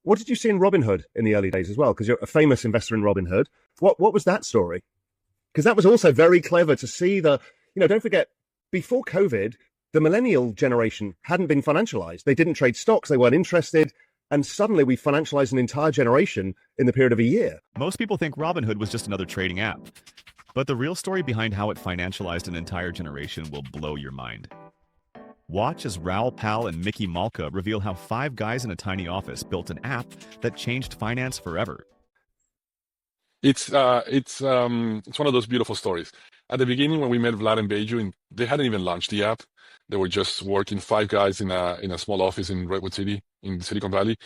What did you see in Robinhood in the early days as well? Because you're a famous investor in Robinhood. What was that story? Because that was also very clever to see don't forget, before COVID, the millennial generation hadn't been financialized. They didn't trade stocks. They weren't interested. And suddenly we financialized an entire generation in the period of a year. Most people think Robinhood was just another trading app. But the real story behind how it financialized an entire generation will blow your mind. Watch as Raoul and Micky Malka reveal how 5 guys in a tiny office built an app that changed finance forever. It's one of those beautiful stories. At the beginning, when we met Vlad and Beju, they hadn't even launched the app. They were just working 5 guys in a small office in Redwood City, in Silicon Valley.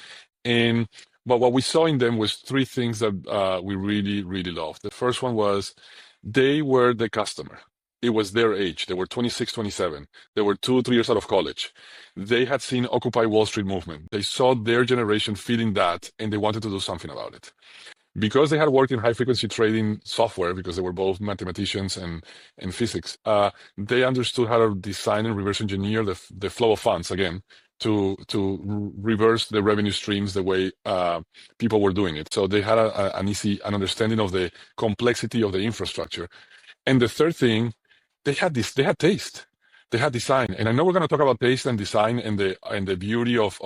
But what we saw in them was 3 things that we really, really loved. The first one was they were the customer. It was their age. They were 26, 27. They were 2, 3 years out of college. They had seen Occupy Wall Street movement. They saw their generation feeling that, and they wanted to do something about it. Because they had worked in high-frequency trading software, because they were both mathematicians and physics, they understood how to design and reverse engineer the flow of funds, again, to reverse the revenue streams the way people were doing it. So they had an understanding of the complexity of the infrastructure. And the third thing, they had taste, they had design. And I know we're going to talk about taste and design and the beauty of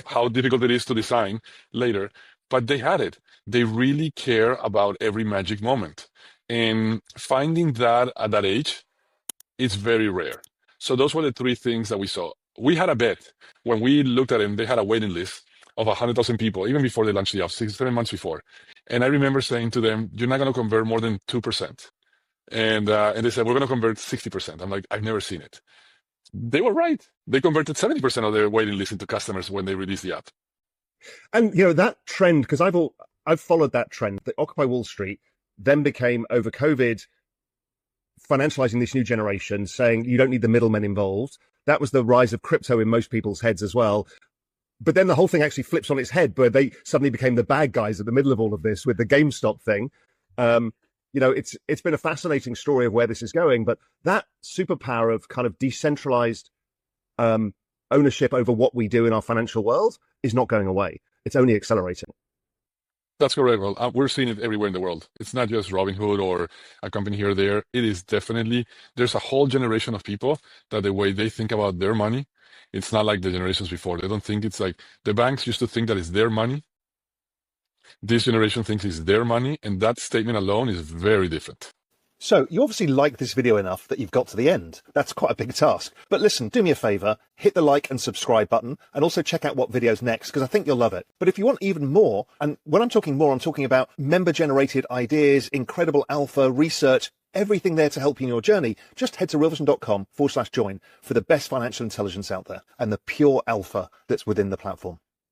how difficult it is to design later. But they had it. They really care about every magic moment. And finding that at that age is very rare. So those were the 3 things that we saw. We had a bet. When we looked at them, they had a waiting list of 100,000 people, even before they launched the app, 6-7 months before. And I remember saying to them, you're not going to convert more than 2%. And they said, we're going to convert 60%. I'm like, I've never seen it. They were right. They converted 70% of their waiting list into customers when they released the app. And that trend, because I've followed that trend, that Occupy Wall Street then became, over COVID, financializing this new generation, saying you don't need the middlemen involved. That was the rise of crypto in most people's heads as well. But then the whole thing actually flips on its head, where they suddenly became the bad guys at the middle of all of this with the GameStop thing. It's been a fascinating story of where this is going, but that superpower of kind of decentralized ownership over what we do in our financial world is not going away. It's only accelerating. That's correct. Well, we're seeing it everywhere in the world. It's not just Robinhood or a company here or there. It is definitely, there's a whole generation of people that the way they think about their money, it's not like the generations before. They don't think it's like, the banks used to think that it's their money. This generation thinks it's their money, and that statement alone is very different. So you obviously like this video enough that you've got to the end. That's quite a big task. But listen, do me a favor, hit the like and subscribe button, and also check out what video's next, because I think you'll love it. But if you want even more, and when I'm talking more, I'm talking about member-generated ideas, incredible alpha, research, everything there to help you in your journey, just head to realvision.com/join for the best financial intelligence out there and the pure alpha that's within the platform.